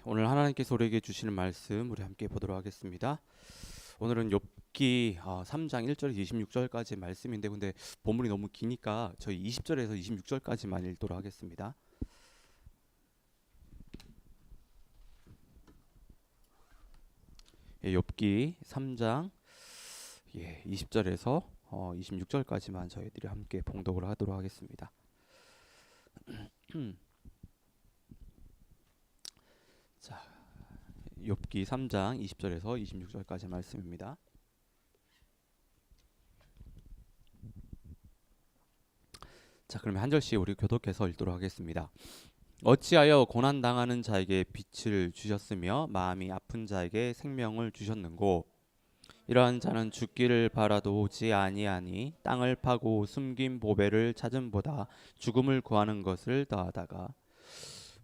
오늘 하나님께서 우리에게 주시는 말씀 우리 함께 보도록 하겠습니다. 오늘은 욥기 3장 1절에서 26절까지 말씀인데 근데 본문이 너무 기니까 저희 20절에서 26절까지만 읽도록 하겠습니다. 욥기 3장 20절에서 26절까지만 저희들이 함께 봉독을 하도록 하겠습니다. 자, 욥기 3장 20절에서 26절까지 말씀입니다. 자, 그러면 한 절씩 우리 교독해서 읽도록 하겠습니다. 어찌하여 고난 당하는 자에게 빛을 주셨으며 마음이 아픈 자에게 생명을 주셨는고 이러한 자는 죽기를 바라도 오지 아니하니 땅을 파고 숨긴 보배를 찾음보다 죽음을 구하는 것을 더하다가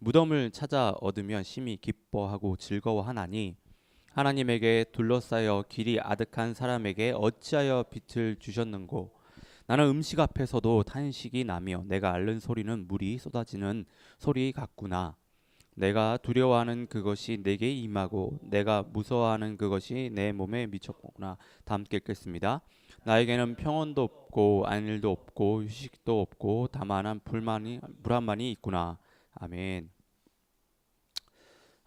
무덤을 찾아 얻으면 심히 기뻐하고 즐거워하나니 하나님에게 둘러싸여 길이 아득한 사람에게 어찌하여 빛을 주셨는고 나는 음식 앞에서도 탄식이 나며 내가 앓는 소리는 물이 쏟아지는 소리 같구나. 내가 두려워하는 그것이 내게 임하고 내가 무서워하는 그것이 내 몸에 미쳤구나. 다 함께 읽겠습니다. 나에게는 평온도 없고 안일도 없고 휴식도 없고 다만한 불안만이 있구나. 아멘.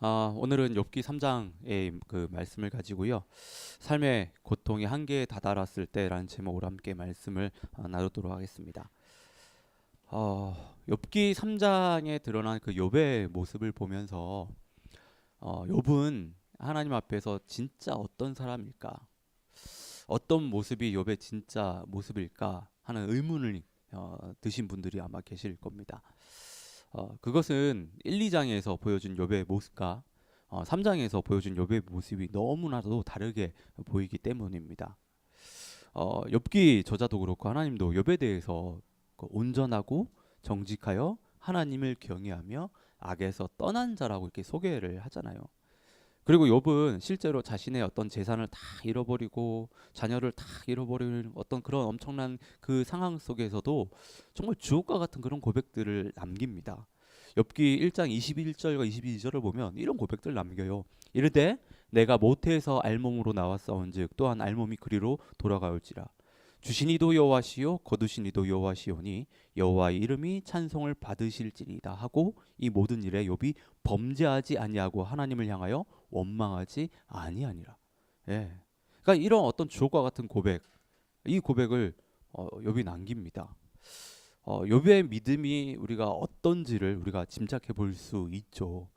오늘은 욥기 3장의 그 말씀을 가지고요. 삶의 고통이 한계에 다다랐을 때라는 제목으로 함께 말씀을 나누도록 하겠습니다. 욥기 3장에 드러난 그 욥의 모습을 보면서 욥은 하나님 앞에서 진짜 어떤 사람일까? 어떤 모습이 욥의 진짜 모습일까? 하는 의문을 드신 분들이 아마 계실 겁니다. 그것은 1, 2장에서 보여준 욥의 모습과 3장에서 보여준 욥의 모습이 너무나도 다르게 보이기 때문입니다. 욥기 저자도 그렇고 하나님도 욥에 대해서 온전하고 정직하여 하나님을 경외하며 악에서 떠난 자라고 이렇게 소개를 하잖아요. 그리고 욥은 실제로 자신의 어떤 재산을 다 잃어버리고 자녀를 다 잃어버리는 어떤 그런 엄청난 그 상황 속에서도 정말 주옥과 같은 그런 고백들을 남깁니다. 욥기 1장 21절과 22절을 보면 이런 고백들을 남겨요. 이르되 내가 모태에서 알몸으로 나왔사온즉 또한 알몸이 그리로 돌아가올지라. 주신 이도 여호와시요 거두신 이도 여호와시오니 여호와의 이름이 찬송을 받으실지리다 하고 이 모든 일에 욥이 범죄하지 아니하고 하나님을 향하여 원망하지 아니하니라. 그러니까 이런 어떤 주옥과 같은 고백, 이 고백을 욥이 남깁니다. 욥의 믿음이 우리가 어떤지를 우리가 짐작해 볼 수 있죠.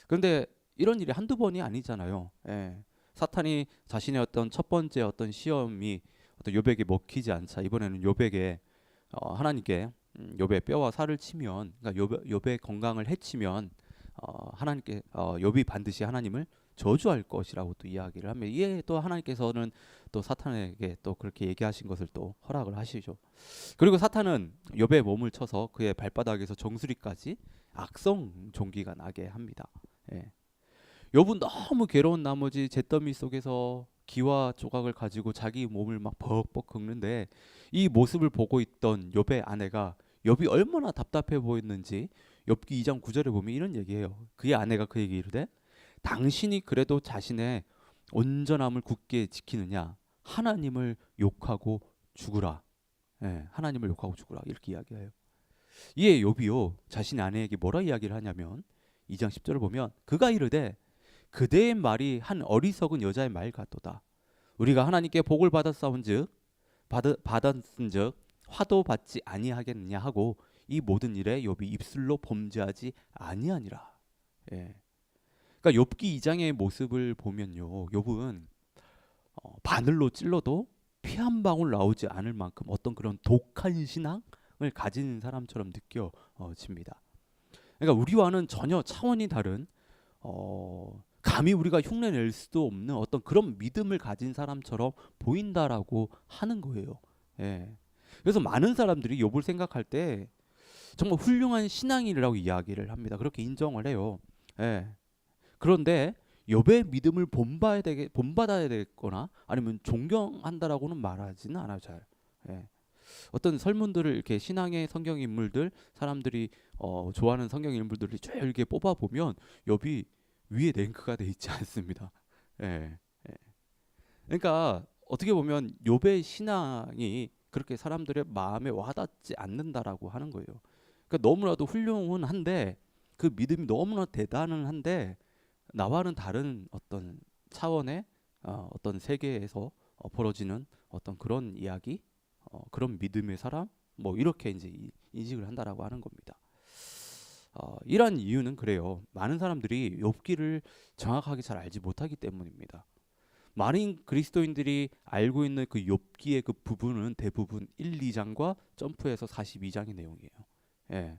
그런데 이런 일이 한두 번이 아니잖아요. 사탄이 자신의 어떤 첫 번째 어떤 시험이 어떤 욥에게 먹히지 않자 이번에는 욥에게 하나님께 욥의 뼈와 살을 치면, 그러니까 욥의 건강을 해치면 하나님께 욥이 반드시 하나님을 저주할 것이라고 또 이야기를 하며 이에 또 하나님께서는 또 사탄에게 또 그렇게 얘기하신 것을 또 허락을 하시죠. 그리고 사탄은 욥의 몸을 쳐서 그의 발바닥에서 정수리까지 악성 종기가 나게 합니다. 욥은 너무 괴로운 나머지 잿더미 속에서 기와 조각을 가지고 자기 몸을 막 벅벅 긁는데 이 모습을 보고 있던 욥의 아내가 욥이 얼마나 답답해 보였는지 욥기 2장 9절에 보면 이런 얘기해요. 그의 아내가 그에게 이르되 당신이 그래도 자신의 온전함을 굳게 지키느냐 하나님을 욕하고 죽으라. 하나님을 욕하고 죽으라 이렇게 이야기해요. 이에 욥이요 자신의 아내에게 뭐라 이야기를 하냐면 2장 10절을 보면 그가 이르되 그대의 말이 한 어리석은 여자의 말 같도다. 우리가 하나님께 복을 받았사온즉 받았은즉 화도 받지 아니하겠느냐 하고 이 모든 일에 욥이 입술로 범죄하지 아니하니라. 그러니까 욥기 2장의 모습을 보면요, 욥은 바늘로 찔러도 피 한 방울 나오지 않을 만큼 어떤 그런 독한 신앙을 가진 사람처럼 느껴집니다. 그러니까 우리와는 전혀 차원이 다른 감히 우리가 흉내낼 수도 없는 어떤 그런 믿음을 가진 사람처럼 보인다라고 하는 거예요. 그래서 많은 사람들이 욥을 생각할 때 정말 훌륭한 신앙인이라고 이야기를 합니다. 그렇게 인정을 해요. 그런데 욥의 믿음을 본받아야 되거나 아니면 존경한다라고는 말하지는 않아요. 잘. 어떤 설문들을 이렇게 신앙의 성경 인물들 사람들이 좋아하는 성경 인물들을 쭉 이렇게 뽑아 보면 욥이 위에 랭크가 돼 있지 않습니다. 예. 예. 그러니까 어떻게 보면 욥의 신앙이 그렇게 사람들의 마음에 와닿지 않는다라고 하는 거예요. 그러니까 너무나도 훌륭은 한데 그 믿음이 너무나 대단은 한데 나와는 다른 어떤 차원의 어떤 세계에서 벌어지는 어떤 그런 이야기, 그런 믿음의 사람, 뭐 이렇게 이제 인식을 한다라고 하는 겁니다. 이러한 이유는 그래요. 많은 사람들이 욥기를 정확하게 잘 알지 못하기 때문입니다. 많은 그리스도인들이 알고 있는 그 욥기의 그 부분은 대부분 1, 2장과 점프해서 42장의 내용이에요. 예.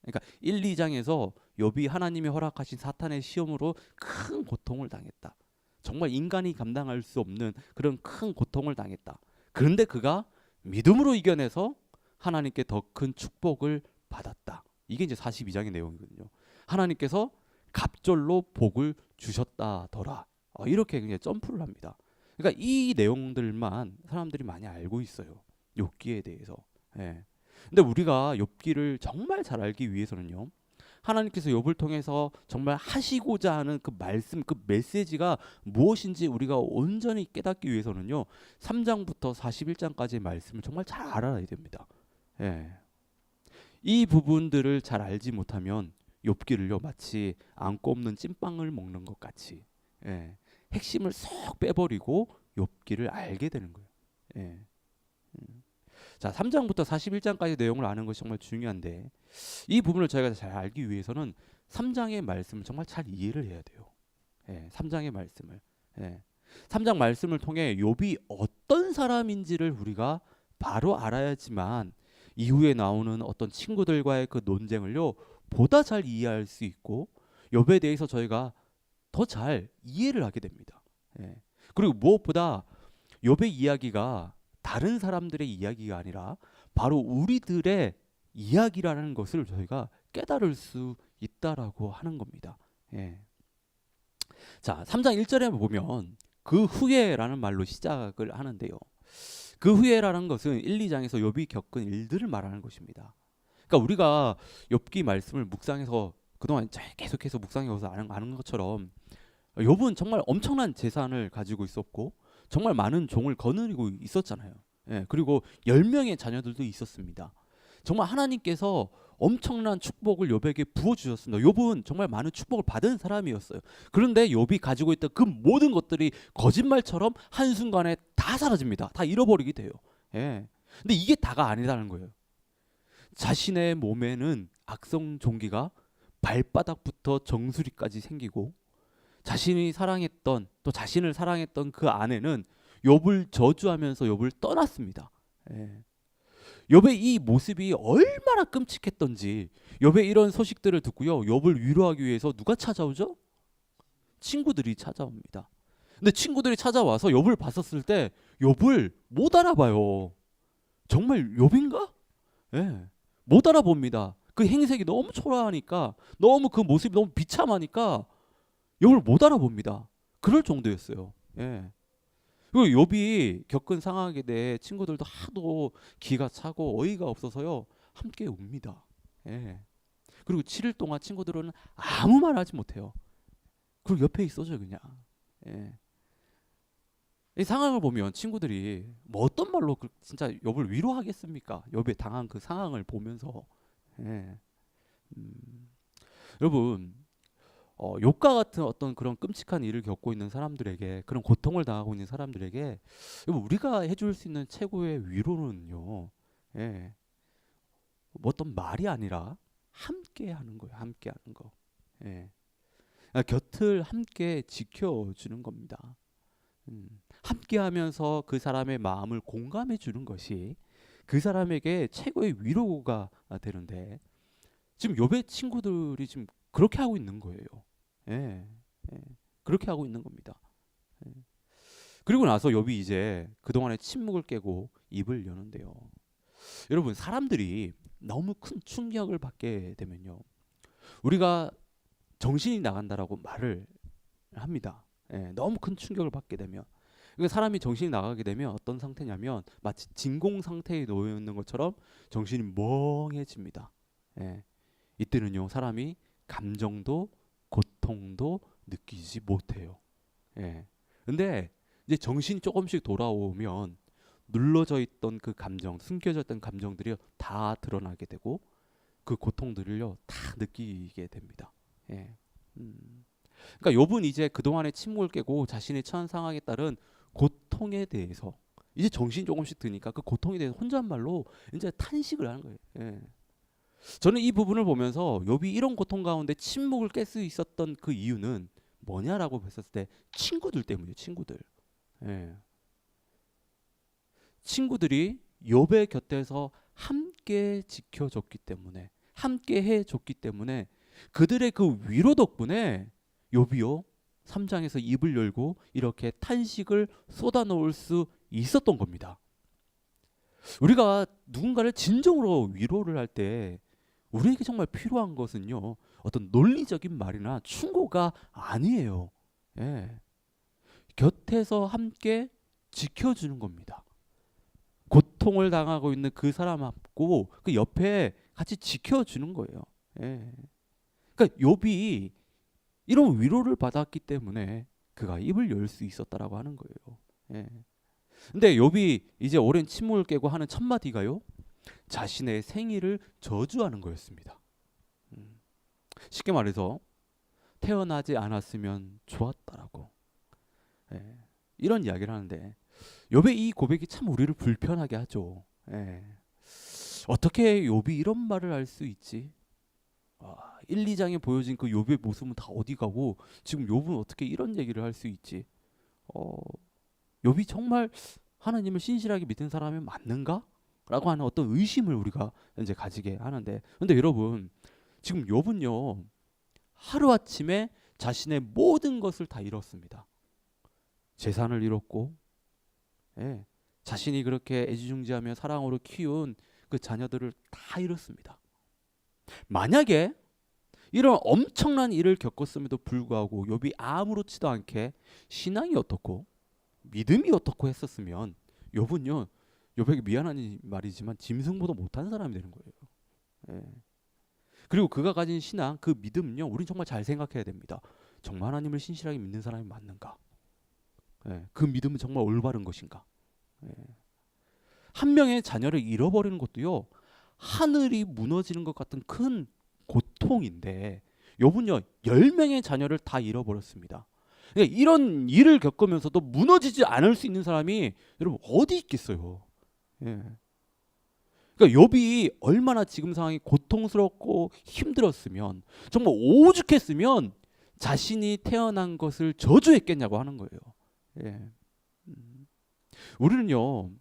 그러니까 1, 2장에서 욥이 하나님이 허락하신 사탄의 시험으로 큰 고통을 당했다. 정말 인간이 감당할 수 없는 그런 큰 고통을 당했다. 그런데 그가 믿음으로 이겨내서 하나님께 더 큰 축복을 받았다. 이게 이제 42장의 내용이거든요. 하나님께서 갑절로 복을 주셨다더라. 이렇게 그냥 점프를 합니다. 그러니까 이 내용들만 사람들이 많이 알고 있어요. 욥기에 대해서. 예. 근데 우리가 욥기를 정말 잘 알기 위해서는요. 하나님께서 욥을 통해서 정말 하시고자 하는 그 말씀, 그 메시지가 무엇인지 우리가 온전히 깨닫기 위해서는요. 3장부터 41장까지의 말씀을 정말 잘 알아야 됩니다. 예. 이 부분들을 잘 알지 못하면 욥기를요 마치 안 꼽는 찐빵을 먹는 것 같이 핵심을 쏙 빼버리고 욥기를 알게 되는 거예요. 예. 자, 3장부터 41장까지 내용을 아는 것이 정말 중요한데 이 부분을 저희가 잘 알기 위해서는 3장의 말씀을 정말 잘 이해를 해야 돼요. 3장의 말씀을. 3장 말씀을 통해 욥이 어떤 사람인지를 우리가 바로 알아야지만 이후에 나오는 어떤 친구들과의 그 논쟁을요 보다 잘 이해할 수 있고 욥에 대해서 저희가 더 잘 이해를 하게 됩니다. 그리고 무엇보다 욥의 이야기가 다른 사람들의 이야기가 아니라 바로 우리들의 이야기라는 것을 저희가 깨달을 수 있다라고 하는 겁니다. 자, 3장 1절에 보면 그 후에라는 말로 시작을 하는데요. 그 후에라는 것은 1, 2장에서 욥이 겪은 일들을 말하는 것입니다. 그러니까 우리가 욥기 말씀을 묵상해서 그동안 계속해서 묵상해서 아는 것처럼 욥은 정말 엄청난 재산을 가지고 있었고 정말 많은 종을 거느리고 있었잖아요. 그리고 10명의 자녀들도 있었습니다. 정말 하나님께서 엄청난 축복을 욥에게 부어주셨습니다. 욥은 정말 많은 축복을 받은 사람이었어요. 그런데 욥이 가지고 있던 그 모든 것들이 거짓말처럼 한순간에 다 사라집니다. 다 잃어버리게 돼요. 근데 이게 다가 아니라는 거예요. 자신의 몸에는 악성 종기가 발바닥부터 정수리까지 생기고 자신이 사랑했던 또 자신을 사랑했던 그 아내는 욥을 저주하면서 욥을 떠났습니다. 욥의 이 모습이 얼마나 끔찍했던지 욥의 이런 소식들을 듣고요. 욥을 위로하기 위해서 누가 찾아오죠? 친구들이 찾아옵니다. 근데 친구들이 찾아와서 욥을 봤었을 때 욥을 못 알아봐요. 정말 욥인가? 못 알아봅니다. 그 행색이 너무 초라하니까 너무 그 모습이 너무 비참하니까 욥을 못 알아봅니다. 그럴 정도였어요. 그리고 욥이 겪은 상황에 대해 친구들도 하도 기가 차고 어이가 없어서요 함께 웁니다. 그리고 7일 동안 친구들은 아무 말 하지 못해요. 그리고 옆에 있어줘요 그냥. 이 상황을 보면 친구들이 뭐 어떤 말로 진짜 욥을 위로하겠습니까? 욥이 당한 그 상황을 보면서. 여러분 욥과 같은 어떤 그런 끔찍한 일을 겪고 있는 사람들에게 그런 고통을 당하고 있는 사람들에게 우리가 해줄 수 있는 최고의 위로는요 뭐 어떤 말이 아니라 함께 하는 거예요. 함께 하는 거. 곁을 함께 지켜주는 겁니다. 함께 하면서 그 사람의 마음을 공감해 주는 것이 그 사람에게 최고의 위로가 되는데 지금 욥의 친구들이 지금 그렇게 하고 있는 거예요. 그렇게 하고 있는 겁니다. 그리고 나서 욥이 이제 그동안의 침묵을 깨고 입을 여는데요. 여러분 사람들이 너무 큰 충격을 받게 되면요. 우리가 정신이 나간다라고 말을 합니다. 너무 큰 충격을 받게 되면 그러니까 사람이 정신이 나가게 되면 어떤 상태냐면 마치 진공 상태에 놓여 있는 것처럼 정신이 멍해집니다. 예. 이때는요 사람이 감정도 고통도 느끼지 못해요. 예. 근데 이제 정신이 조금씩 돌아오면 눌러져 있던 그 감정, 숨겨져 있던 감정들이 다 드러나게 되고 그 고통들을요 다 느끼게 됩니다. 예. 그러니까 욥은 이제 그동안의 침묵을 깨고 자신의 처한 상황에 따른 고통에 대해서 이제 정신이 조금씩 드니까 그 고통에 대해서 혼잣말로 이제 탄식을 하는 거예요. 예. 저는 이 부분을 보면서 욥이 이런 고통 가운데 침묵을 깰 수 있었던 그 이유는 뭐냐라고 했었을 때 친구들 때문이에요. 친구들. 예. 친구들이 욥의 곁에서 함께 지켜줬기 때문에 함께 해줬기 때문에 그들의 그 위로 덕분에 욥이요 3장에서 입을 열고 이렇게 탄식을 쏟아놓을 수 있었던 겁니다. 우리가 누군가를 진정으로 위로를 할 때 우리에게 정말 필요한 것은요 어떤 논리적인 말이나 충고가 아니에요. 예. 곁에서 함께 지켜주는 겁니다. 고통을 당하고 있는 그 사람하고 그 옆에 같이 지켜주는 거예요. 예. 그러니까 욥이 이런 위로를 받았기 때문에 그가 입을 열 수 있었다라고 하는 거예요. 예. 근데 욥이 이제 오랜 침묵을 깨고 하는 첫 마디가요. 자신의 생일을 저주하는 거였습니다. 쉽게 말해서 태어나지 않았으면 좋았다라고. 예. 이런 이야기를 하는데 욥의 이 고백이 참 우리를 불편하게 하죠. 예. 어떻게 욥이 이런 말을 할 수 있지? 1, 2장에 보여진 그 욥의 모습은 다 어디 가고 지금 욥은 어떻게 이런 얘기를 할 수 있지? 욥이 정말 하나님을 신실하게 믿는 사람이 맞는가? 라고 하는 어떤 의심을 우리가 이제 가지게 하는데 근데 여러분 지금 욥은요 하루아침에 자신의 모든 것을 다 잃었습니다. 재산을 잃었고 예, 자신이 그렇게 애지중지하며 사랑으로 키운 그 자녀들을 다 잃었습니다. 만약에 이런 엄청난 일을 겪었음에도 불구하고 욥이 아무렇지도 않게 신앙이 어떻고 믿음이 어떻고 했었으면 욥은요 욥에게 미안한 말이지만 짐승보다 못한 사람이 되는 거예요. 예. 그리고 그가 가진 신앙 그 믿음은요 우린 정말 잘 생각해야 됩니다. 정말 하나님을 신실하게 믿는 사람이 맞는가? 예. 그 믿음은 정말 올바른 것인가? 예. 한 명의 자녀를 잃어버리는 것도요 하늘이 무너지는 것 같은 큰 고통인데 욥은요 10명의 자녀를 다 잃어버렸습니다. 그러니까 이런 일을 겪으면서도 무너지지 않을 수 있는 사람이 여러분 어디 있겠어요. 예. 그러니까 욥이 얼마나 지금 상황이 고통스럽고 힘들었으면 정말 오죽했으면 자신이 태어난 것을 저주했겠냐고 하는 거예요. 예. 우리는요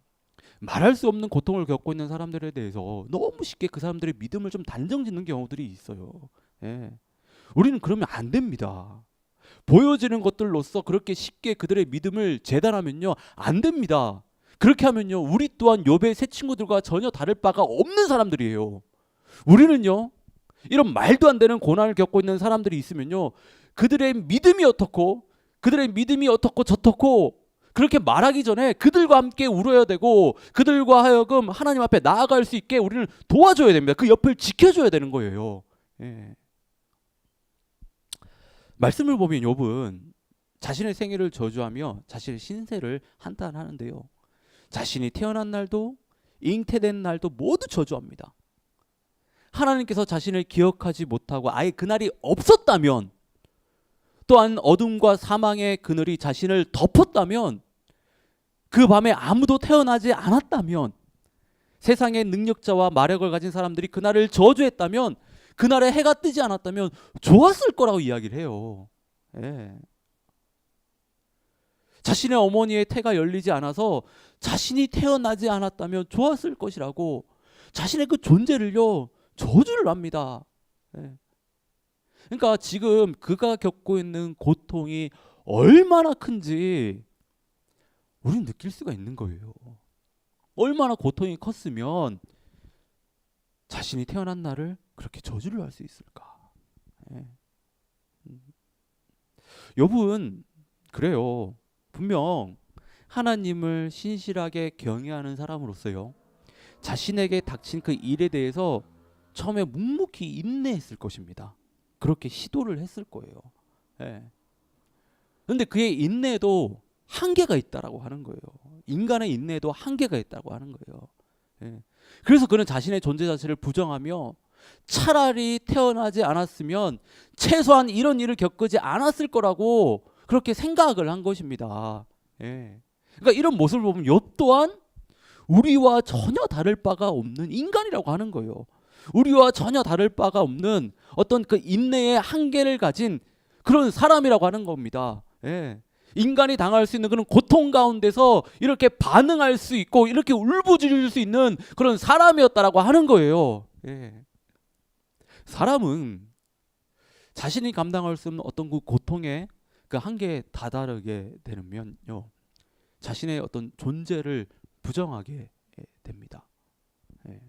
말할 수 없는 고통을 겪고 있는 사람들에 대해서 너무 쉽게 그 사람들의 믿음을 좀 단정짓는 경우들이 있어요. 예. 우리는 그러면 안 됩니다. 보여지는 것들로서 그렇게 쉽게 그들의 믿음을 재단하면요 안 됩니다. 그렇게 하면요 우리 또한 욥의 새 친구들과 전혀 다를 바가 없는 사람들이에요. 우리는요 이런 말도 안 되는 고난을 겪고 있는 사람들이 있으면요 그들의 믿음이 어떻고 그들의 믿음이 어떻고 저떻고 그렇게 말하기 전에 그들과 함께 울어야 되고 그들과 하여금 하나님 앞에 나아갈 수 있게 우리는 도와줘야 됩니다. 그 옆을 지켜줘야 되는 거예요. 예. 말씀을 보면 욥은 자신의 생애를 저주하며 자신의 신세를 한탄하는데요. 자신이 태어난 날도 잉태된 날도 모두 저주합니다. 하나님께서 자신을 기억하지 못하고 아예 그날이 없었다면 또한 어둠과 사망의 그늘이 자신을 덮었다면 그 밤에 아무도 태어나지 않았다면 세상의 능력자와 마력을 가진 사람들이 그날을 저주했다면 그날에 해가 뜨지 않았다면 좋았을 거라고 이야기를 해요. 예. 자신의 어머니의 태가 열리지 않아서 자신이 태어나지 않았다면 좋았을 것이라고 자신의 그 존재를요 저주를 합니다. 예. 그러니까 지금 그가 겪고 있는 고통이 얼마나 큰지 우리는 느낄 수가 있는 거예요. 얼마나 고통이 컸으면 자신이 태어난 날을 그렇게 저주를 할 수 있을까? 예. 욥은 그래요. 분명 하나님을 신실하게 경외하는 사람으로서요, 자신에게 닥친 그 일에 대해서 처음에 묵묵히 인내했을 것입니다. 그렇게 시도를 했을 거예요. 예. 근데 그의 인내도 한계가 있다라고 하는 거예요. 인간의 인내도 한계가 있다고 하는 거예요. 예. 그래서 그는 자신의 존재 자체를 부정하며 차라리 태어나지 않았으면 최소한 이런 일을 겪지 않았을 거라고 그렇게 생각을 한 것입니다. 예. 그러니까 이런 모습을 보면 욥 또한 우리와 전혀 다를 바가 없는 인간이라고 하는 거예요. 우리와 전혀 다를 바가 없는 어떤 그 인내의 한계를 가진 그런 사람이라고 하는 겁니다. 예. 인간이 당할 수 있는 그런 고통 가운데서 이렇게 반응할 수 있고 이렇게 울부짖을 수 있는 그런 사람이었다라고 하는 거예요. 예. 사람은 자신이 감당할 수 없는 어떤 그 고통의 그 한계에 다다르게 되면요, 자신의 어떤 존재를 부정하게 됩니다. 예.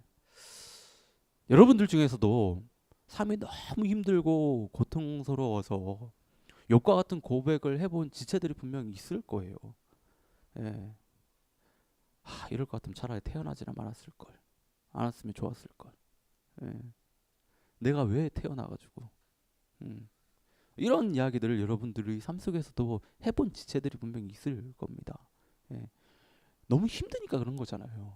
여러분들 중에서도 삶이 너무 힘들고 고통스러워서 욥과 같은 고백을 해본 지체들이 분명히 있을 거예요. 예. 이럴 것 같으면 차라리 태어나지나 말았을 걸. 않았으면 좋았을 걸. 예. 내가 왜 태어나가지고. 이런 이야기들을 여러분들이 삶 속에서도 해본 지체들이 분명히 있을 겁니다. 예. 너무 힘드니까 그런 거잖아요.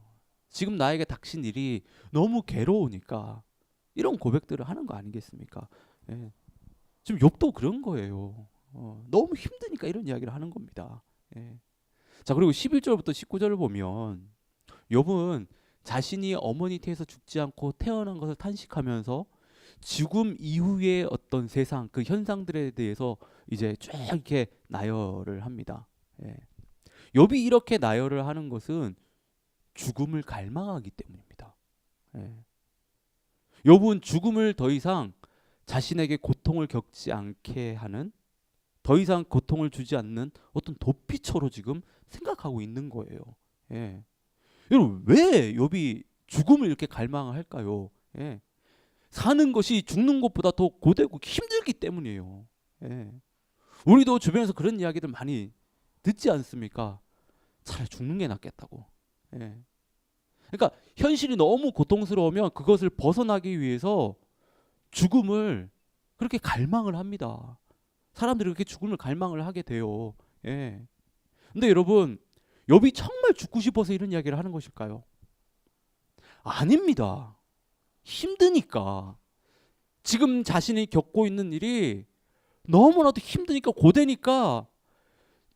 지금 나에게 닥친 일이 너무 괴로우니까 이런 고백들을 하는 거 아니겠습니까? 예. 지금 욥도 그런 거예요. 너무 힘드니까 이런 이야기를 하는 겁니다. 예. 자, 그리고 11절부터 19절을 보면 욥은 자신이 어머니 태에서 죽지 않고 태어난 것을 탄식하면서 죽음 이후의 어떤 세상 그 현상들에 대해서 이제 쭉 이렇게 나열을 합니다. 예. 욥이 이렇게 나열을 하는 것은 죽음을 갈망하기 때문입니다. 예. 욥은 죽음을 더 이상 자신에게 고통을 겪지 않게 하는, 더 이상 고통을 주지 않는 어떤 도피처로 지금 생각하고 있는 거예요. 예. 여러분, 왜 욥이 죽음을 이렇게 갈망을 할까요? 예. 사는 것이 죽는 것보다 더 고되고 힘들기 때문이에요. 예. 우리도 주변에서 그런 이야기들 많이 듣지 않습니까? 차라리 죽는 게 낫겠다고. 예. 그러니까 현실이 너무 고통스러우면 그것을 벗어나기 위해서 죽음을 그렇게 갈망을 합니다. 사람들이 그렇게 죽음을 갈망을 하게 돼요. 예. 근데 여러분, 욥이 정말 죽고 싶어서 이런 이야기를 하는 것일까요? 아닙니다. 힘드니까. 지금 자신이 겪고 있는 일이 너무나도 힘드니까, 고되니까,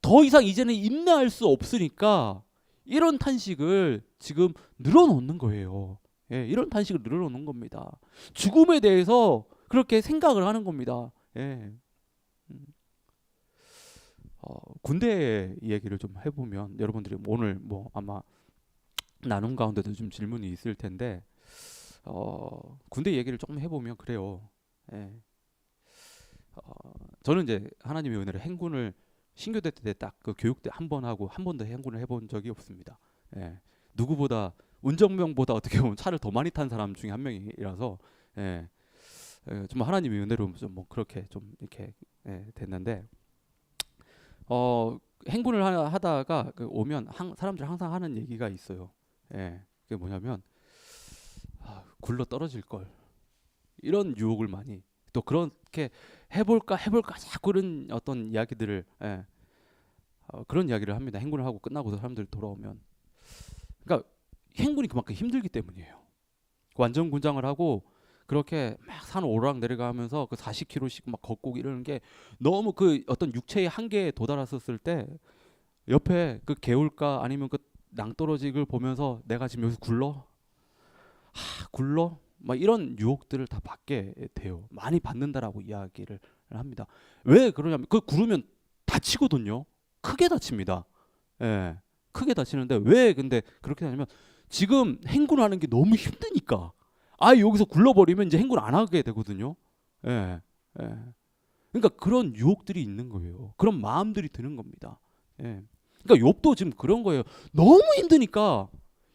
더 이상 이제는 인내할 수 없으니까 이런 탄식을 지금 늘어놓는 거예요. 예, 이런 탄식을 늘어놓는 겁니다. 죽음에 대해서 그렇게 생각을 하는 겁니다. 예. 군대 얘기를 좀 해보면 여러분들이 오늘 뭐 아마 나눔 가운데도 좀 질문이 있을 텐데, 군대 얘기를 조금 해보면 그래요. 예. 저는 이제 하나님의 은혜로 행군을 신교대 때 딱 그 교육 때 한 번 하고 한 번도 행군을 해본 적이 없습니다. 예. 누구보다 운전병보다 어떻게 보면 차를 더 많이 탄 사람 중에 한 명이라서, 예. 좀 하나님의 은혜로 좀 뭐 그렇게 좀 이렇게 됐는데, 행군을 하다가 그 오면 사람들이 항상 하는 얘기가 있어요. 예. 그게 뭐냐면 굴러 떨어질 걸, 이런 유혹을 많이, 또 그렇게 해볼까 자꾸 그런 어떤 이야기들을, 그런 이야기를 합니다. 행군을 하고 끝나고 사람들이 돌아오면. 그러니까 행군이 그만큼 힘들기 때문이에요. 완전 군장을 하고 그렇게 막 산 오르락 내려가면서 그 40km씩 막 걷고 이러는 게 너무 그 어떤 육체의 한계에 도달했었을 때 옆에 그 개울가 아니면 그 낭떠러지를 보면서 내가 지금 여기서 굴러 막 이런 유혹들을 다 받게 돼요. 많이 받는다라고 이야기를 합니다. 왜 그러냐면 그 구르면 다치거든요. 크게 다칩니다. 예, 크게 다치는데 왜 근데 그렇게 하냐면 지금 행군하는 게 너무 힘드니까. 여기서 굴러버리면 이제 행군 안 하게 되거든요. 예, 예. 그러니까 그런 유혹들이 있는 거예요. 그런 마음들이 드는 겁니다. 예. 그러니까 욥도 지금 그런 거예요. 너무 힘드니까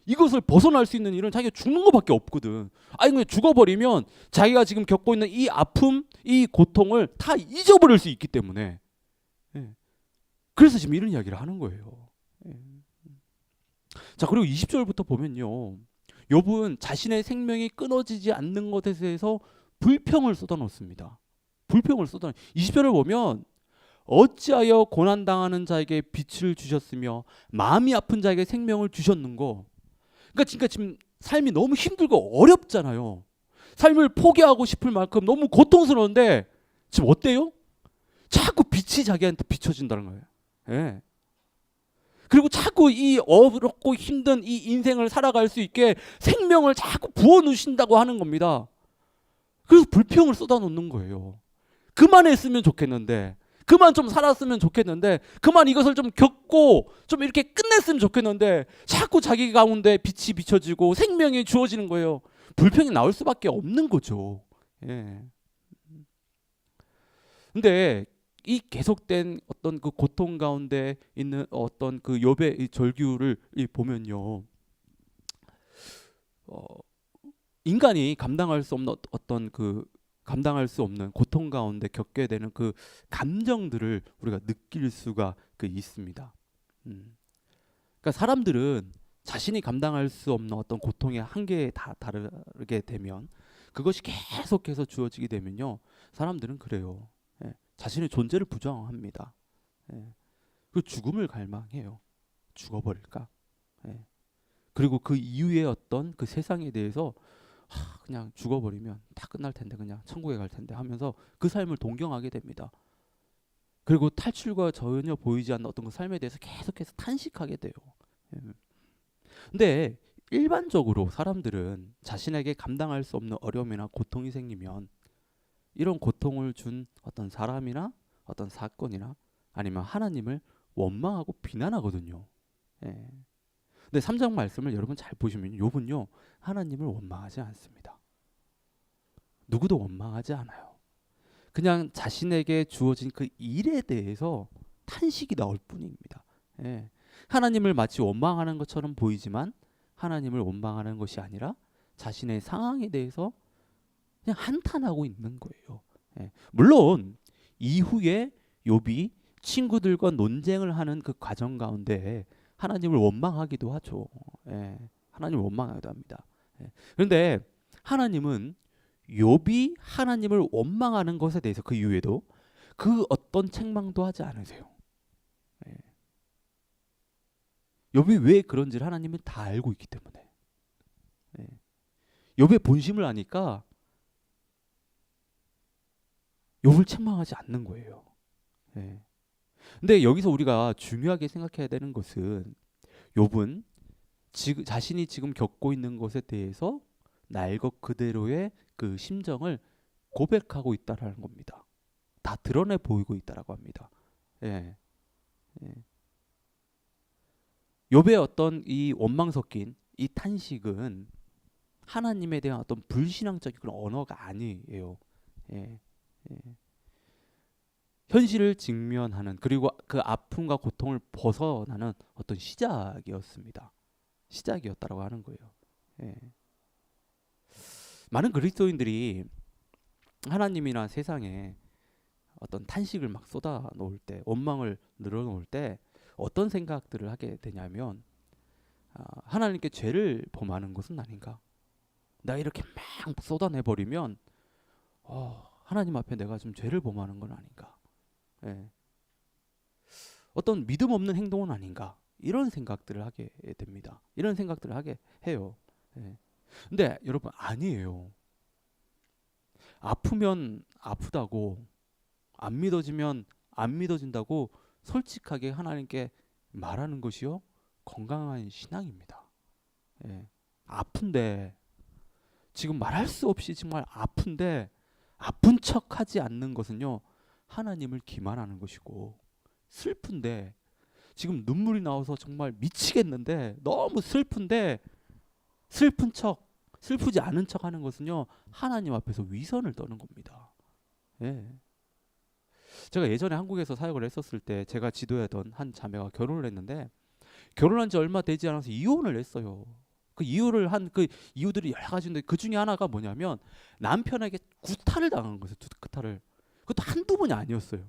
이것을 벗어날 수 있는 일은 자기가 죽는 것밖에 없거든. 그냥 죽어버리면 자기가 지금 겪고 있는 이 아픔, 이 고통을 다 잊어버릴 수 있기 때문에. 예. 그래서 지금 이런 이야기를 하는 거예요. 예. 자, 그리고 20절부터 보면요. 욥은 자신의 생명이 끊어지지 않는 것에 대해서 불평을 쏟아놓습니다. 불평을 쏟아놓. 20절을 보면 어찌하여 고난당하는 자에게 빛을 주셨으며 마음이 아픈 자에게 생명을 주셨는고. 그러니까 지금 삶이 너무 힘들고 어렵잖아요. 삶을 포기하고 싶을 만큼 너무 고통스러운데 지금 어때요? 자꾸 빛이 자기한테 비춰진다는 거예요. 예. 그리고 자꾸 이 어렵고 힘든 이 인생을 살아갈 수 있게 생명을 자꾸 부어주신다고 하는 겁니다. 그래서 불평을 쏟아놓는 거예요. 그만했으면 좋겠는데, 그만 좀 살았으면 좋겠는데, 그만 이것을 좀 겪고 좀 이렇게 끝냈으면 좋겠는데 자꾸 자기 가운데 빛이 비춰지고 생명이 주어지는 거예요. 불평이 나올 수밖에 없는 거죠. 예. 근데 이 계속된 어떤 그 고통 가운데 있는 어떤 그 욥의 이 절규를 보면요, 인간이 감당할 수 없는 어떤 그 감당할 수 없는 고통 가운데 겪게 되는 그 감정들을 우리가 느낄 수가 그 있습니다. 그러니까 사람들은 자신이 감당할 수 없는 어떤 고통의 한계에 다르게 되면, 그것이 계속해서 주어지게 되면요, 사람들은 그래요. 예, 자신의 존재를 부정합니다. 예, 그 죽음을 갈망해요. 죽어버릴까? 예, 그리고 그 이후의 어떤 그 세상에 대해서 그냥 죽어버리면 다 끝날 텐데, 그냥 천국에 갈 텐데 하면서 그 삶을 동경하게 됩니다. 그리고 탈출과 전혀 보이지 않는 어떤 그 삶에 대해서 계속해서 탄식하게 돼요. 예. 근데 일반적으로 사람들은 자신에게 감당할 수 없는 어려움이나 고통이 생기면 이런 고통을 준 어떤 사람이나 어떤 사건이나 아니면 하나님을 원망하고 비난하거든요. 예. 근데 3장 말씀을 여러분 잘 보시면 욥은요, 하나님을 원망하지 않습니다. 누구도 원망하지 않아요. 그냥 자신에게 주어진 그 일에 대해서 탄식이 나올 뿐입니다. 예. 하나님을 마치 원망하는 것처럼 보이지만 하나님을 원망하는 것이 아니라 자신의 상황에 대해서 그냥 한탄하고 있는 거예요. 예. 물론 이후에 욥이 친구들과 논쟁을 하는 그 과정 가운데 하나님을 원망하기도 하죠. 예. 하나님을 원망하기도 합니다. 예. 그런데 하나님은 욥이 하나님을 원망하는 것에 대해서 그 이후에도 그 어떤 책망도 하지 않으세요. 예. 욥이 왜 그런지를 하나님은 다 알고 있기 때문에. 예. 욥의 본심을 아니까 욥을 책망하지 않는 거예요. 예. 근데 여기서 우리가 중요하게 생각해야 되는 것은 욥은 자신이 지금 겪고 있는 것에 대해서 날 것 그대로의 그 심정을 고백하고 있다라는 겁니다. 다 드러내 보이고 있다라고 합니다. 예. 예. 욥의 어떤 이 원망 섞인 이 탄식은 하나님에 대한 어떤 불신앙적인 그런 언어가 아니에요. 예. 예. 현실을 직면하는, 그리고 그 아픔과 고통을 벗어나는 어떤 시작이었습니다. 시작이었다라고 하는 거예요. 예. 많은 그리스도인들이 하나님이나 세상에 어떤 탄식을 막 쏟아 놓을 때, 원망을 늘어놓을 때 어떤 생각들을 하게 되냐면, 하나님께 죄를 범하는 것은 아닌가? 내가 이렇게 막 쏟아내버리면 하나님 앞에 내가 좀 죄를 범하는 건 아닌가? 예. 어떤 믿음 없는 행동은 아닌가? 이런 생각들을 하게 됩니다. 이런 생각들을 하게 해요. 예. 근데 여러분, 아니에요. 아프면 아프다고, 안 믿어지면 안 믿어진다고 솔직하게 하나님께 말하는 것이요, 건강한 신앙입니다. 예. 아픈데, 지금 말할 수 없이 정말 아픈데 아픈 척하지 않는 것은요, 하나님을 기만하는 것이고, 슬픈데 지금 눈물이 나와서 정말 미치겠는데 너무 슬픈데 슬픈 척, 슬프지 않은 척 하는 것은요, 하나님 앞에서 위선을 떠는 겁니다. 예. 제가 예전에 한국에서 사역을 했었을 때 제가 지도하던 한 자매가 결혼을 했는데, 결혼한 지 얼마 되지 않아서 이혼을 했어요. 그 이유를 한 그 이유들이 여러 가지인데 그 중에 하나가 뭐냐면 남편에게 구타를 당한 거예요. 구타를. 그것도 한두 번이 아니었어요.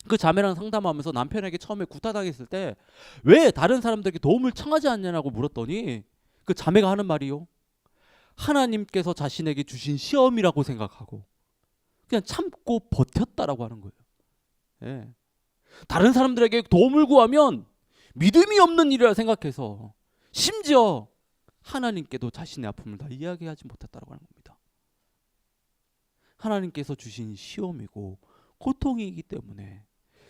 그 자매랑 상담하면서 남편에게 처음에 구타당했을 때 왜 다른 사람들에게 도움을 청하지 않냐고 물었더니 그 자매가 하는 말이요, 하나님께서 자신에게 주신 시험이라고 생각하고 그냥 참고 버텼다라고 하는 거예요. 예. 다른 사람들에게 도움을 구하면 믿음이 없는 일이라 생각해서 심지어 하나님께도 자신의 아픔을 다 이야기하지 못했다라고 하는 겁니다. 하나님께서 주신 시험이고 고통이기 때문에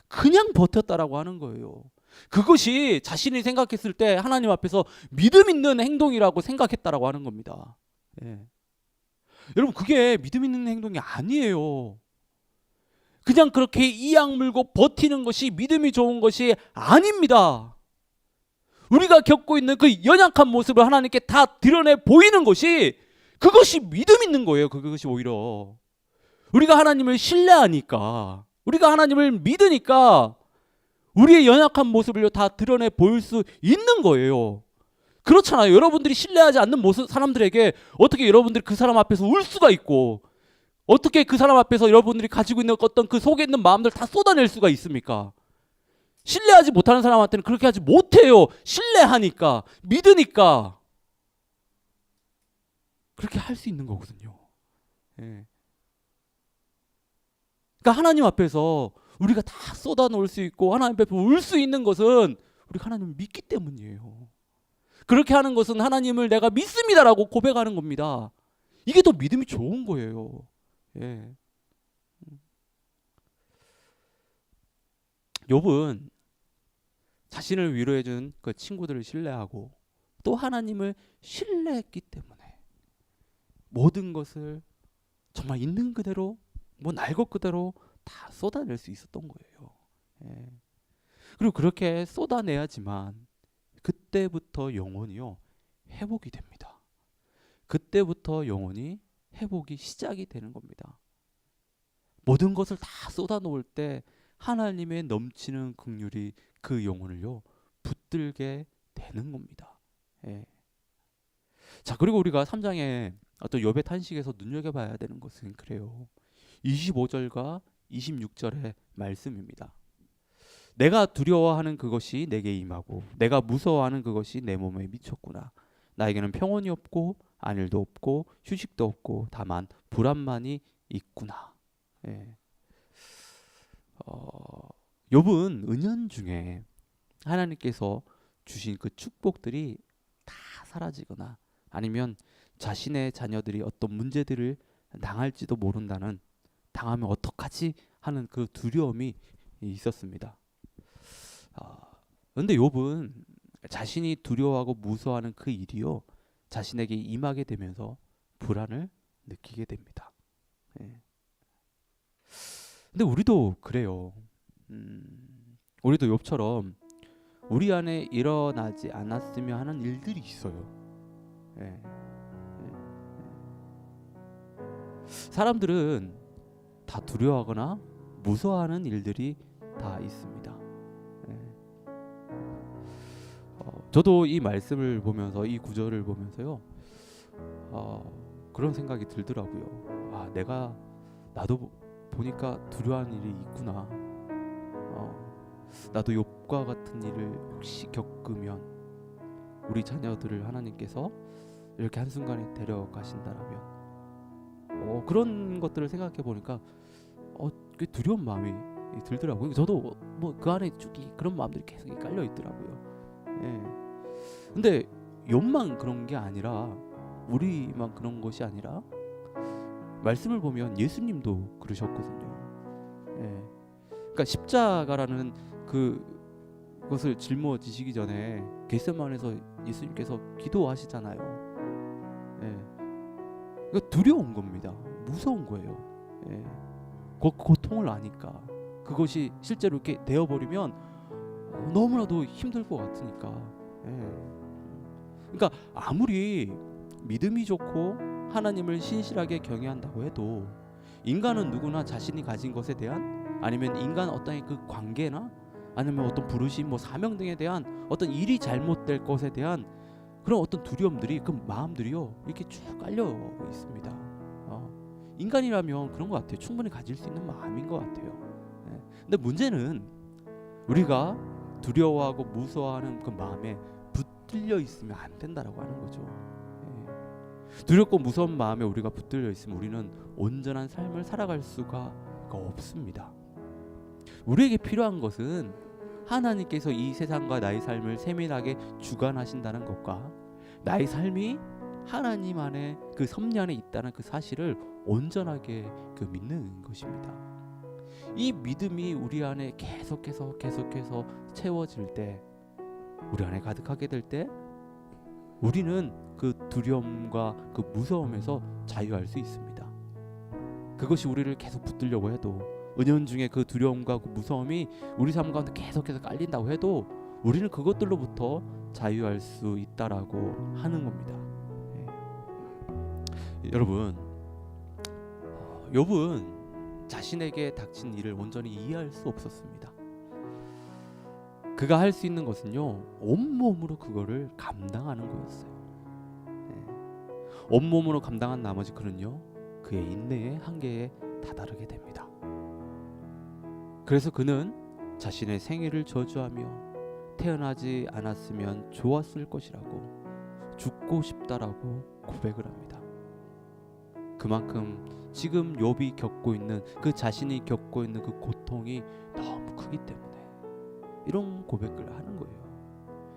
그냥 버텼다라고 하는 거예요. 그것이 자신이 생각했을 때 하나님 앞에서 믿음 있는 행동이라고 생각했다라고 하는 겁니다. 예. 여러분, 그게 믿음 있는 행동이 아니에요. 그냥 그렇게 이악 물고 버티는 것이 믿음이 좋은 것이 아닙니다. 우리가 겪고 있는 그 연약한 모습을 하나님께 다 드러내 보이는 것이, 그것이 믿음 있는 거예요. 그것이 오히려 우리가 하나님을 신뢰하니까, 우리가 하나님을 믿으니까 우리의 연약한 모습을 다 드러내 보일 수 있는 거예요. 그렇잖아요. 여러분들이 신뢰하지 않는 모습 사람들에게 어떻게 여러분들이 그 사람 앞에서 울 수가 있고, 어떻게 그 사람 앞에서 여러분들이 가지고 있는 어떤 그 속에 있는 마음들 다 쏟아낼 수가 있습니까? 신뢰하지 못하는 사람한테는 그렇게 하지 못해요. 신뢰하니까, 믿으니까 그렇게 할 수 있는 거거든요. 예. 그러니까 하나님 앞에서 우리가 다 쏟아놓을 수 있고 하나님 앞에 울 수 있는 것은 우리가 하나님을 믿기 때문이에요. 그렇게 하는 것은 하나님을 내가 믿습니다라고 고백하는 겁니다. 이게 더 믿음이 좋은 거예요. 예. 욥은 자신을 위로해준 그 친구들을 신뢰하고 또 하나님을 신뢰했기 때문에 모든 것을 정말 있는 그대로, 뭐 날 것 그대로 다 쏟아낼 수 있었던 거예요. 예. 그리고 그렇게 쏟아내야지만 그때부터 영혼이요, 회복이 됩니다. 그때부터 영혼이 회복이 시작이 되는 겁니다. 모든 것을 다 쏟아놓을 때 하나님의 넘치는 긍휼이 그 영혼을요 붙들게 되는 겁니다. 예. 자, 그리고 우리가 3장에 어떤 욥의 탄식에서 눈여겨봐야 되는 것은 그래요. 25절과 26절의 말씀입니다. 내가 두려워하는 그것이 내게 임하고 내가 무서워하는 그것이 내 몸에 미쳤구나. 나에게는 평온이 없고 안일도 없고 휴식도 없고 다만 불안만이 있구나. 예. 욥은 은연중에 하나님께서 주신 그 축복들이 다 사라지거나 아니면 자신의 자녀들이 어떤 문제들을 당할지도 모른다는, 당하면 어떡하지 하는 그 두려움이 있었습니다. 그런데 욥은 자신이 두려워하고 무서워하는 그 일이요 자신에게 임하게 되면서 불안을 느끼게 됩니다. 예. 근데 우리도 그래요. 우리도 욥처럼 우리 안에 일어나지 않았으면 하는 일들이 있어요. 예. 사람들은 다 두려워하거나 무서워하는 일들이 다 있습니다. 예. 저도 이 말씀을 보면서, 이 구절을 보면서요, 그런 생각이 들더라고요. 나도 보니까 두려워하는 일이 있구나. 나도 욥과 같은 일을 혹시 겪으면 우리 자녀들을 하나님께서 이렇게 한순간에 데려가신다라면, 그런 것들을 생각해 보니까 꽤 두려운 마음이 들더라고요. 저도 뭐 그 안에 쭉 그런 마음들이 계속 깔려 있더라고요. 예. 근데 욥만 그런 게 아니라, 우리만 그런 것이 아니라 말씀을 보면 예수님도 그러셨거든요. 예. 그러니까 십자가라는 그것을 짊어지시기 전에 겟세마네에서 예수님께서 기도하시잖아요. 예. 그러니까 두려운 겁니다. 무서운 거예요. 예. 고통을 아니까, 그것이 실제로 이렇게 되어버리면 너무나도 힘들 것 같으니까. 예. 그러니까 아무리 믿음이 좋고 하나님을 신실하게 경외한다고 해도 인간은 누구나 자신이 가진 것에 대한, 아니면 인간 어떤 그 관계나 아니면 어떤 부르심, 뭐 사명 등에 대한 어떤 일이 잘못될 것에 대한 그런 어떤 두려움들이, 그 마음들이요 이렇게 쭉 깔려 있습니다. 인간이라면 그런 것 같아요. 충분히 가질 수 있는 마음인 것 같아요. 예. 근데 문제는 우리가 두려워하고 무서워하는 그 마음에 붙들려 있으면 안 된다라고 하는 거죠. 예. 두렵고 무서운 마음에 우리가 붙들려 있으면 우리는 온전한 삶을 살아갈 수가 없습니다. 우리에게 필요한 것은 하나님께서 이 세상과 나의 삶을 세밀하게 주관하신다는 것과 나의 삶이 하나님 안에 그 섭리 안에 있다는 그 사실을 온전하게 믿는 것입니다. 이 믿음이 우리 안에 계속해서 채워질 때, 우리 안에 가득하게 될 때 우리는 그 두려움과 그 무서움에서 자유할 수 있습니다. 그것이 우리를 계속 붙들려고 해도, 은연중에 그 두려움과 그 무서움이 우리 삶 가운데 계속해서 깔린다고 해도 우리는 그것들로부터 자유할 수 있다라고 하는 겁니다. 여러분, 욥은 자신에게 닥친 일을 온전히 이해할 수 없었습니다. 그가 할 수 있는 것은요, 온몸으로 그거를 감당하는 거였어요. 온몸으로 감당한 나머지 그는요, 그의 인내의 한계에 다다르게 됩니다. 그래서 그는 자신의 생애를 저주하며 태어나지 않았으면 좋았을 것이라고, 죽고 싶다라고 고백을 합니다. 그만큼 지금 욥이 겪고 있는, 그 자신이 겪고 있는 그 고통이 너무 크기 때문에 이런 고백을 하는 거예요.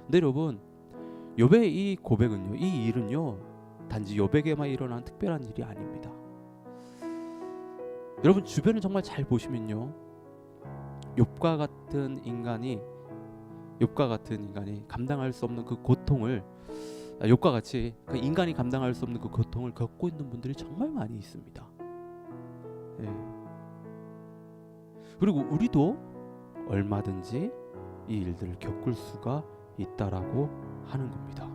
근데 여러분, 욥의 이 고백은요, 이 일은요, 단지 욥에게만 일어난 특별한 일이 아닙니다. 여러분 주변을 정말 잘 보시면요, 욥과 같은 인간이 감당할 수 없는 그 고통을, 욥과 같이 그 인간이 감당할 수 없는 그 고통을 겪고 있는 분들이 정말 많이 있습니다. 예. 그리고 우리도 얼마든지 이 일들을 겪을 수가 있다라고 하는 겁니다.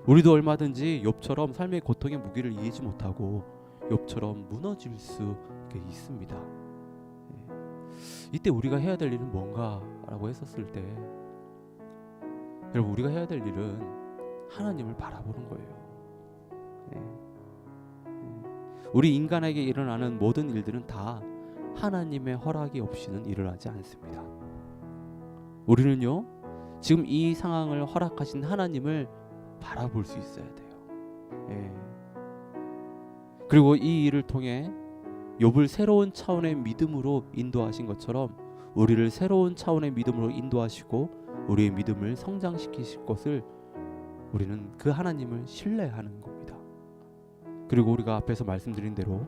우리도 얼마든지 욥처럼 삶의 고통의 무게를 이해하지 못하고 욥처럼 무너질 수 있습니다. 예. 이때 우리가 해야 될 일은 뭔가라고 했었을 때, 여러분, 우리가 해야 될 일은 하나님을 바라보는 거예요. 우리 인간에게 일어나는 모든 일들은 다 하나님의 허락이 없이는 일어나지 않습니다. 우리는요, 지금 이 상황을 허락하신 하나님을 바라볼 수 있어야 돼요. 그리고 이 일을 통해 욥을 새로운 차원의 믿음으로 인도하신 것처럼 우리를 새로운 차원의 믿음으로 인도하시고 우리의 믿음을 성장시키실 것을 우리는 그 하나님을 신뢰하는 겁니다. 그리고 우리가 앞에서 말씀드린 대로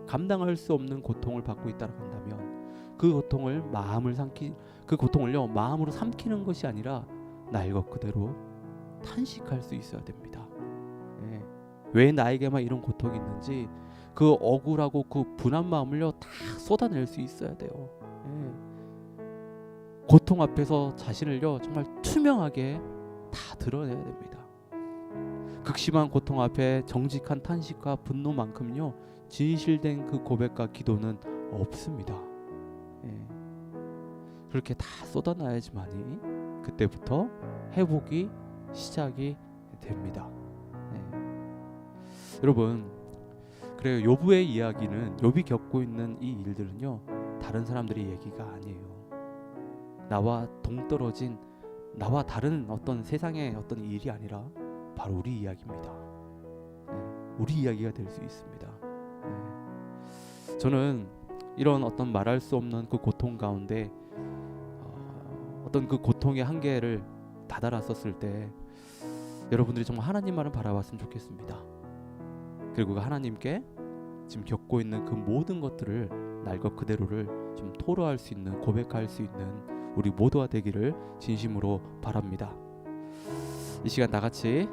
감당할 수 없는 고통을 받고 있다고 한다면 그 고통을 마음으로 삼키는 것이 아니라 날 것 그대로 탄식할 수 있어야 됩니다. 왜 나에게만 이런 고통이 있는지 그 억울하고 그 분한 마음을요 다 쏟아낼 수 있어야 돼요. 고통 앞에서 자신을요 정말 투명하게 다 드러내야 됩니다. 극심한 고통 앞에 정직한 탄식과 분노만큼요 진실된 그 고백과 기도는 없습니다. 그렇게 다 쏟아놔야지만이 그때부터 회복이 시작이 됩니다. 여러분, 그래요. 욥의 이야기는, 욥이 겪고 있는 이 일들은요 다른 사람들의 얘기가 아니에요. 나와 동떨어진, 나와 다른 어떤 세상의 어떤 일이 아니라 바로 우리 이야기입니다. 우리 이야기가 될 수 있습니다. 저는 이런 어떤 말할 수 없는 그 고통 가운데 어떤 그 고통의 한계를 다다랐었을 때 여러분들이 정말 하나님만을 바라봤으면 좋겠습니다. 그리고 그 하나님께 지금 겪고 있는 그 모든 것들을 날 것 그대로를 좀 토로할 수 있는, 고백할 수 있는 우리 모두가 되기를 진심으로 바랍니다. 이 시간 다 같이